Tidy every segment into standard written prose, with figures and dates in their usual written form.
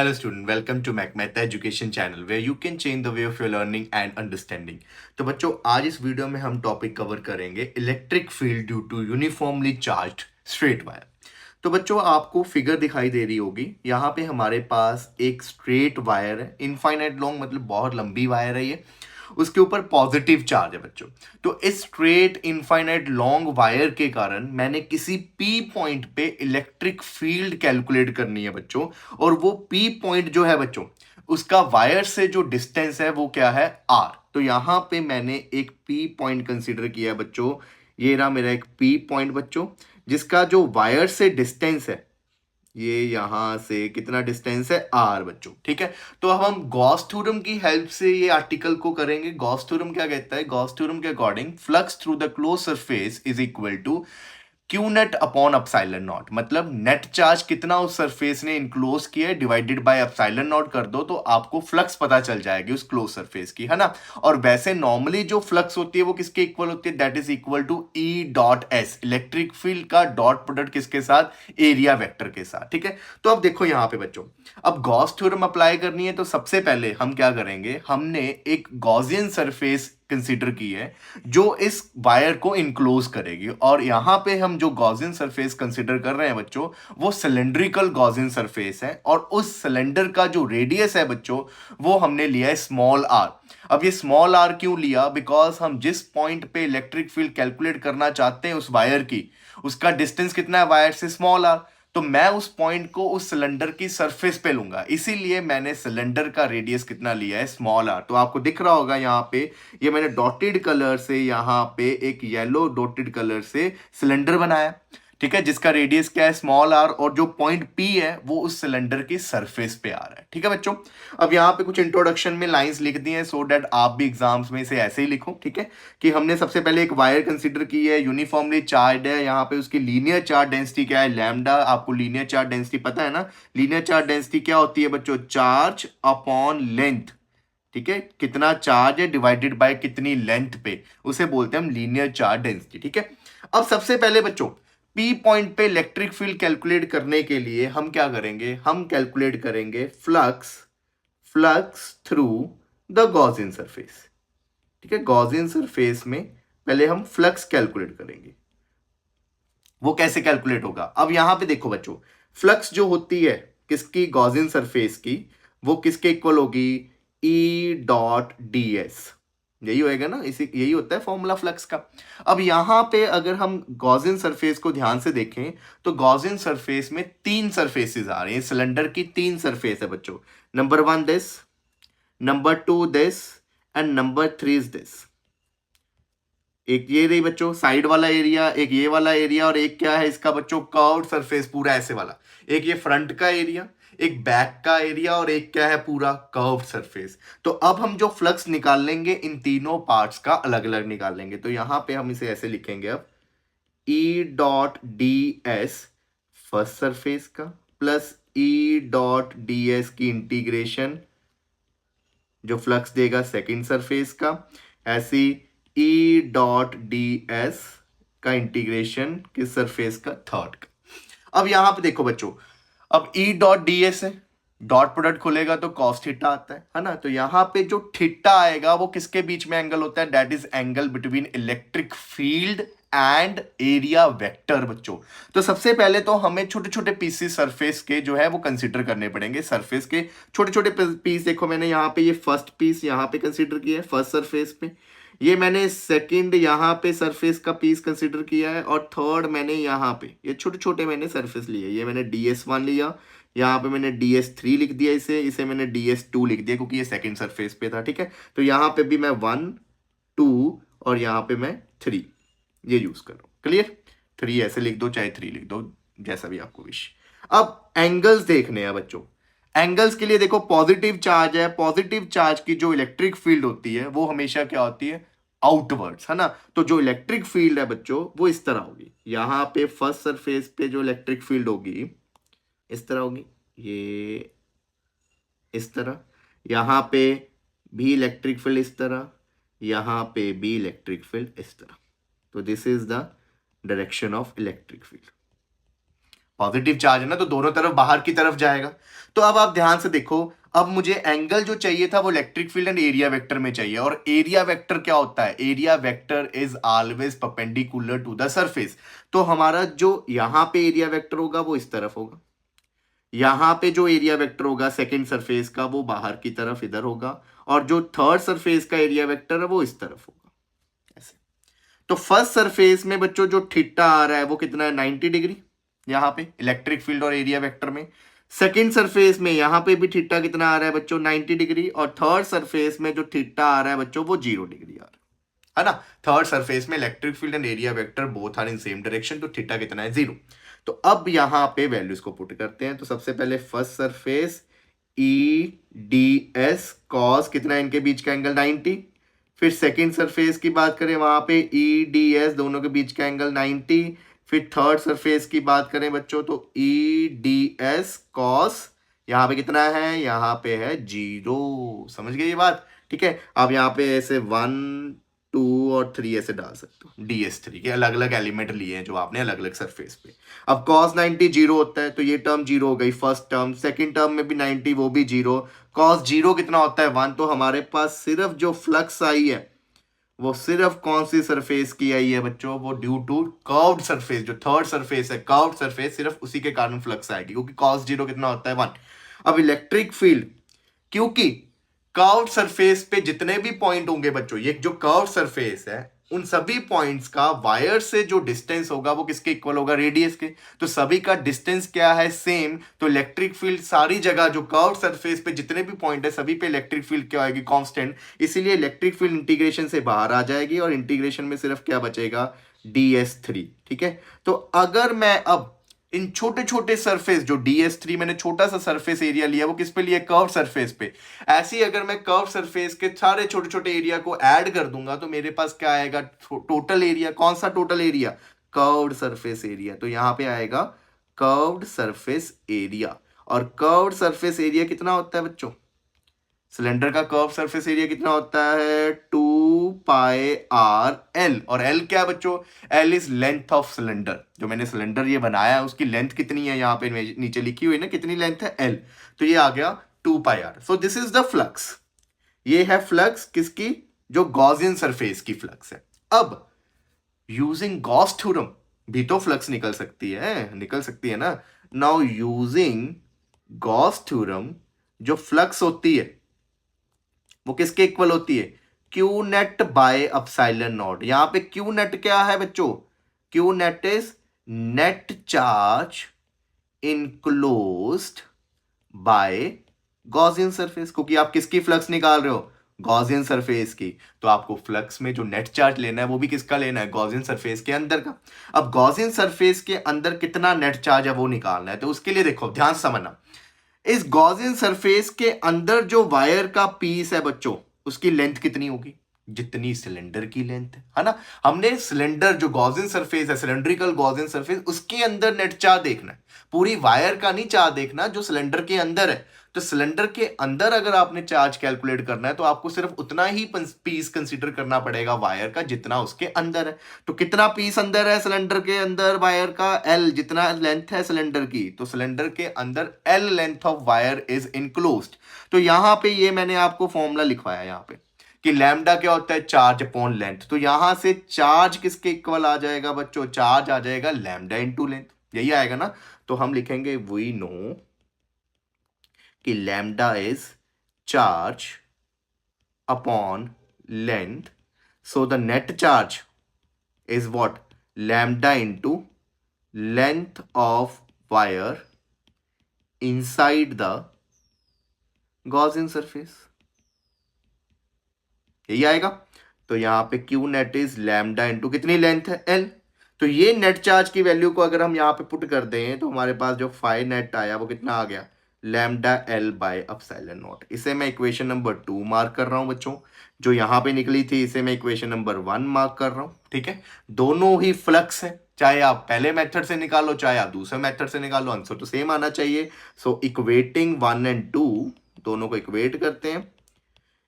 Hello student, welcome to MacMath Education channel where you can change the way of your learning and understanding। तो बच्चों आज इस video में हम topic cover करेंगे electric field due to uniformly charged straight wire. तो बच्चों आपको फिगर दिखाई दे रही होगी, यहाँ पे हमारे पास एक स्ट्रेट वायर है, इनफाइनाइट लॉन्ग मतलब बहुत लंबी वायर है ये, उसके ऊपर पॉजिटिव चार्ज है बच्चों। तो इस स्ट्रेट इनफाइनाइट लॉन्ग वायर के कारण मैंने किसी पी पॉइंट पे इलेक्ट्रिक फील्ड कैलकुलेट करनी है बच्चों, और वो पी पॉइंट जो है बच्चों उसका वायर से जो डिस्टेंस है वो क्या है, आर। तो यहां पे मैंने एक पी पॉइंट कंसीडर किया है बच्चों, ये रहा मेरा एक पी पॉइंट बच्चों, जिसका जो वायर से डिस्टेंस है ये यहां से कितना डिस्टेंस है, आर बच्चों। ठीक है, तो अब हम गॉस थ्योरम की हेल्प से ये आर्टिकल को करेंगे। गॉस थ्योरम क्या कहता है? गॉस थ्योरम के according flux through the closed surface is equal to q net upon epsilon naught, मतलब नेट चार्ज कितना उस सरफेस ने इनक्लोज किया है डिवाइडेड बाय अपसाइलन नॉट कर दो तो आपको फ्लक्स पता चल जाएगी उस क्लोज सरफेस की, है ना। और वैसे नॉर्मली जो फ्लक्स होती है वो किसके इक्वल होती है? That is equal to E dot S, electric field का डॉट प्रोडक्ट किसके साथ? एरिया वेक्टर के साथ। ठीक है, तो अब देखो यहाँ पे बच्चों, अब गॉस थ्योरम अप्लाई करनी है तो सबसे पहले हम क्या करेंगे, हमने एक गॉसियन सरफेस कंसीडर की है जो इस वायर को इनक्लोज करेगी, और यहां पे हम जो गॉसियन सरफेस कंसीडर कर रहे हैं बच्चों वो सिलेंड्रिकल गॉसियन सरफेस है, और उस सिलेंडर का जो रेडियस है बच्चों वो हमने लिया है स्मॉल आर। अब ये स्मॉल आर क्यों लिया? बिकॉज हम जिस पॉइंट पे इलेक्ट्रिक फील्ड कैलकुलेट करना चाहते हैं उस वायर की, उसका डिस्टेंस कितना है वायर से? Small r. तो मैं उस पॉइंट को उस सिलेंडर की सरफेस पे लूंगा, इसीलिए मैंने सिलेंडर का रेडियस कितना लिया है? Small r. तो आपको दिख रहा होगा यहाँ पे, ये मैंने डॉटेड कलर से यहाँ पे एक येलो डॉटेड कलर से सिलेंडर बनाया, ठीक है, जिसका रेडियस क्या है? स्मॉल आर, और जो पॉइंट पी है वो उस सिलेंडर की सरफेस पे आ रहा है। ठीक है बच्चों, अब यहाँ पे कुछ इंट्रोडक्शन में लाइंस लिख दी हैं सो दैट आप भी एग्जाम्स में इसे ऐसे ही लिखो। ठीक है, कि हमने सबसे पहले एक वायर कंसीडर की है, यूनिफॉर्मली चार्ज है, यहाँ पे उसकी लीनियर चार्ज डेंसिटी क्या है? लैम्डा। आपको लीनियर चार्ज डेंसिटी पता है ना? लीनियर चार्ज डेंसिटी क्या होती है बच्चों? Charge upon length. ठीक है, कितना चार्ज है डिवाइडेड बाय कितनी लेंथ पे, उसे बोलते हैं हम लीनियर चार्ज डेंसिटी। ठीक है, अब सबसे पहले बच्चों पी पॉइंट पे इलेक्ट्रिक फील्ड कैलकुलेट करने के लिए हम क्या करेंगे, हम कैलकुलेट करेंगे flux flux through the Gaussian surface. ठीक है, गॉसियन सरफेस में पहले हम फ्लक्स कैलकुलेट करेंगे। वो कैसे कैलकुलेट होगा? अब यहां पे देखो बच्चों, फ्लक्स जो होती है किसकी? गॉसियन सरफेस की, वो किसके इक्वल होगी? ई डॉट डी एस, यही होएगा ना, इसी यही होता है फॉर्मूला फ्लक्स का। अब यहां पे अगर हम गॉसियन सरफेस को ध्यान से देखें तो गॉसियन सरफेस में तीन सरफेसेस आ रही हैं, सिलेंडर की तीन सरफेस है बच्चों। Number one this, number two this, and number three is this. एक ये रही बच्चों साइड वाला एरिया, एक ये वाला एरिया, और एक क्या है इसका बच्चों? कर्व्ड सरफेस पूरा ऐसे वाला। एक ये फ्रंट का एरिया, एक बैक का एरिया, और एक क्या है? पूरा कर्व्ड सरफेस। तो अब हम जो फ्लक्स निकाल लेंगे इन तीनों पार्ट्स का अलग अलग निकाल लेंगे। तो यहां पे हम इसे ऐसे लिखेंगे, अब e dot d s first surface का plus e dot d s की इंटीग्रेशन जो फ्लक्स देगा सेकंड सरफेस का, ऐसी ई डॉट डी एस का इंटीग्रेशन किस सरफेस का? थर्ड का। अब यहां पे देखो बच्चों, अब ई डॉट डी एस है, डॉट प्रोडक्ट खुलेगा तो कॉस थीटा आता है ना। तो यहां पे जो थीटा आएगा वो किसके बीच में एंगल होता है? That is angle between electric field and area vector बच्चों। तो सबसे पहले तो हमें छोटे छोटे पीसेस सरफेस के जो है वो कंसीडर करने पड़ेंगे। सरफेस के छोटे छोटे पीस देखो, मैंने यहाँ पे ये फर्स्ट पीस यहाँ पे कंसीडर किया है फर्स्ट सरफेस पे, ये मैंने सेकंड यहाँ पे सरफेस का पीस कंसीडर किया है, और थर्ड मैंने यहाँ पे ये छोटे छोटे मैंने सरफेस लिए, ये मैंने DS1 लिया, यहाँ पे मैंने DS3 लिख दिया, इसे इसे मैंने DS2 लिख दिया क्योंकि ये सेकंड सरफेस पे था। ठीक है, तो यहाँ पे भी मैं 1 2 और यहाँ पे मैं 3 ये यूज कर रहा हूँ। क्लियर? 3 ऐसे लिख दो चाहे 3 लिख दो, जैसा भी आपको विश। अब एंगल्स देखने हैं बच्चों। एंगल्स के लिए देखो, पॉजिटिव चार्ज है, पॉजिटिव चार्ज की जो इलेक्ट्रिक फील्ड होती है वो हमेशा क्या होती है? आउटवर्ड्स, है ना। तो जो इलेक्ट्रिक फील्ड है बच्चों वो इस तरह होगी, यहां पे फर्स्ट सरफेस पे जो इलेक्ट्रिक फील्ड होगी इस तरह होगी, ये इस तरह, यहां पे भी इलेक्ट्रिक फील्ड इस तरह, यहां पे भी इलेक्ट्रिक फील्ड इस तरह। तो this is the direction of electric field. Positive charge है ना, तो दोनों तरफ बाहर की तरफ जाएगा। तो अब आप ध्यान से देखो, अब मुझे एंगल जो चाहिए था वो electric field and area vector में चाहिए। और एरिया वेक्टर क्या होता है? Area vector is always perpendicular to the surface. तो हमारा जो यहां पे एरिया वेक्टर होगा वो इस तरफ होगा, यहां पे जो एरिया वेक्टर होगा सेकंड सरफेस का वो बाहर की तरफ इधर होगा, और जो थर्ड सरफेस का एरिया वेक्टर है वो इस तरफ होगा, ऐसे। तो फर्स्ट सरफेस में बच्चों जो थीटा आ रहा है वो कितना है? 90 डिग्री यहां पे इलेक्ट्रिक फील्ड और एरिया वेक्टर में। सेकंड सरफेस में यहां पे भी थीटा कितना आ रहा है बच्चों? 90 डिग्री। और थर्ड सरफेस में जो थीटा आ रहा है बच्चों वो 0 डिग्री आ रहा है ना। थर्ड सरफेस में electric field and area vector both are in same direction, तो थीटा कितना है? 0। तो अब यहां पे वैल्यूज को पुट करते हैं। तो सबसे पहले first surface E D S cos कितना है इनके बीच का एंगल? 90। फिर सेकंड सरफेस की बात करें, वहां पे ई डी एस दोनों के बीच का एंगल 90। फिर थर्ड सरफेस की बात करें बच्चों तो ई डी एस कॉस यहाँ पे कितना है? यहाँ पे है 0। समझ गए ये बात? ठीक है। अब यहाँ पे ऐसे 1 2 और 3 ऐसे डाल सकते हो, DS3 के अलग अलग एलिमेंट लिए हैं जो आपने अलग अलग सरफेस पे। अब cos 90 0 होता है, तो ये टर्म 0 हो गई फर्स्ट टर्म। सेकंड टर्म में भी 90 वो भी 0। cos 0 कितना होता है? 1। तो हमारे पास सिर्फ जो फ्लक्स आई है वो सिर्फ कौन सी सरफेस की आई है बच्चों? वो ड्यू टू कर्व्ड सरफेस, जो थर्ड सरफेस है कर्व्ड सरफेस, सिर्फ उसी के कारण फ्लक्स आएगी, क्योंकि cos 0 कितना होता है? 1। अब इलेक्ट्रिक फील्ड, क्योंकि कर्व्ड सरफेस पे जितने भी पॉइंट होंगे बच्चों, ये जो कर्व्ड सरफेस है उन सभी पॉइंट्स का वायर से जो डिस्टेंस होगा वो किसके इक्वल होगा? रेडियस के। तो सभी का डिस्टेंस क्या है? सेम। तो इलेक्ट्रिक फील्ड सारी जगह जो कर्व्ड सरफेस पे जितने भी पॉइंट है सभी पे इलेक्ट्रिक फील्ड क्या आएगी? कांस्टेंट। इसीलिए इलेक्ट्रिक फील्ड इंटीग्रेशन से बाहर आ जाएगी और इंटीग्रेशन में सिर्फ क्या बचेगा? DS3। ठीक है। तो अगर मैं अब इन छोटे छोटे सरफेस, जो DS3 मैंने छोटा सा सरफेस एरिया लिया, वो किस पे लिया? कर्व सरफेस पे। ऐसे ही अगर मैं कर्व सरफेस के सारे छोटे छोटे एरिया को ऐड कर दूंगा तो मेरे पास क्या आएगा? Total area. कौन सा total area? Curved surface area. तो यहां पे आएगा कर्व्ड सरफेस एरिया। और कर्व्ड सरफेस एरिया कितना होता है बच्चों? सिलेंडर का कर्व सरफेस एरिया कितना होता है? 2πr_l। और l क्या है बच्चों? l is length of cylinder. जो मैंने सिलेंडर ये बनाया है उसकी लेंथ कितनी है? यहाँ पे नीचे लिखी हुई है ना कितनी लेंथ है? l। तो ये आ गया 2πr। So this is the flux. ये है फ्लक्स किसकी? जो गॉसियन सरफेस की फ्लक्स है। अब यूजिंग गॉस थ्योरम भी तो फ्लक्स निकल सकती है ना। नाउ यूजिंग गॉस थ्योरम जो फ्लक्स होती है वो किसके इक्वल होती है? Q net by epsilon not. यहां पे क्यू नेट क्या है बच्चों? Q net is net charge enclosed bye Gaussian surface. क्योंकि आप किसकी फ्लक्स निकाल रहे हो? गॉसियन सरफेस की। तो आपको फ्लक्स में जो नेट चार्ज लेना है वो भी किसका लेना है? गॉसियन सरफेस के अंदर का। अब गॉसियन सरफेस के अंदर कितना नेट चार्ज है वो निकालना है। तो उसके लिए देखो ध्यान से समझना, इस गॉसियन सरफेस के अंदर जो वायर का पीस है बच्चों उसकी लेंथ कितनी होगी? जितनी सिलेंडर की लेंथ है ना। हमने सिलेंडर जो गॉसियन सरफेस है, सिलेंड्रिकल गॉसियन सरफेस, उसके अंदर नेट चार्ज देखना है, पूरी वायर का नहीं चार्ज देखना जो सिलेंडर के अंदर है। तो सिलेंडर के अंदर अगर आपने चार्ज कैलकुलेट करना है तो आपको सिर्फ उतना ही पीस कंसीडर करना पड़ेगा वायर का जितना उसके अंदर है। तो कितना पीस अंदर है सिलेंडर के अंदर वायर का? L। जितना लेंथ है सिलेंडर की, तो सिलेंडर के अंदर L length of wire is enclosed. तो यहां पे ये मैंने आपको फॉर्मूला लिखवाया यहां पे कि लैम्डा क्या होता है? Charge upon length. तो यहां से चार्ज किसके इक्वल आ जाएगा बच्चों? चार्ज आ जाएगा लैम्डा इंटू लेंथ। यही आएगा ना। तो हम लिखेंगे वी नो कि lambda is charge upon length, so the net charge is what? Lambda into length of wire inside the Gaussian surface. यही आएगा। तो यहां पे Q net is lambda into कितनी लेंथ है? L। तो ये नेट चार्ज की वैल्यू को अगर हम यहां पे पुट कर दें तो हमारे पास जो फाई नेट आया वो कितना आ गया? Lambda L by epsilon not. इसे मैं इक्वेशन नंबर 2 मार्क कर रहा हूं बच्चों। जो यहां पे निकली थी इसे मैं इक्वेशन नंबर 1 मार्क कर रहा हूं। ठीक है। दोनों ही फ्लक्स है, चाहे आप पहले मेथड से निकालो चाहे आप दूसरे मेथड से निकालो, आंसर तो सेम आना चाहिए। सो इक्वेटिंग 1 और 2 दोनों को इक्वेट करते हैं।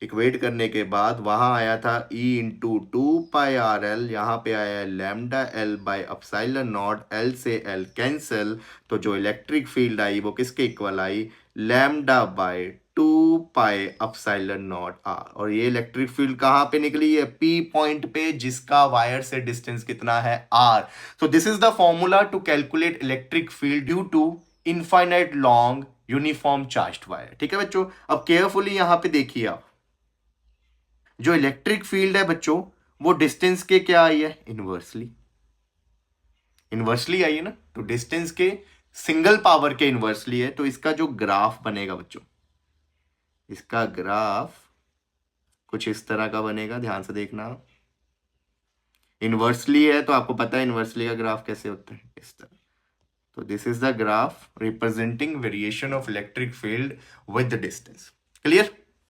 इक्वेट करने के बाद वहां आया था E इंटू 2πRL, यहाँ पे आया है lambda L by epsilon not, L से L कैंसल, तो जो इलेक्ट्रिक फील्ड आई वो किसके equal I, lambda by 2 pi epsilon not R। और ये इलेक्ट्रिक फील्ड कहाँ पे निकली है, P पॉइंट पे, जिसका वायर से डिस्टेंस कितना है R। So this is the formula to calculate electric field due to infinite long uniform charged wire. ठीक है बच्चों, अब केयरफुली यहां पे देखिए आप, जो इलेक्ट्रिक फील्ड है बच्चों वो डिस्टेंस के क्या आई है, इनवर्सली, इनवर्सली आई है ना, तो डिस्टेंस के सिंगल पावर के इनवर्सली है। तो इसका जो ग्राफ बनेगा बच्चों, इसका ग्राफ कुछ इस तरह का बनेगा, ध्यान से देखना। इनवर्सली है तो आपको पता है इनवर्सली का ग्राफ कैसे होता है, इस तरह। तो this is the graph representing variation of electric field with the distance. Clear.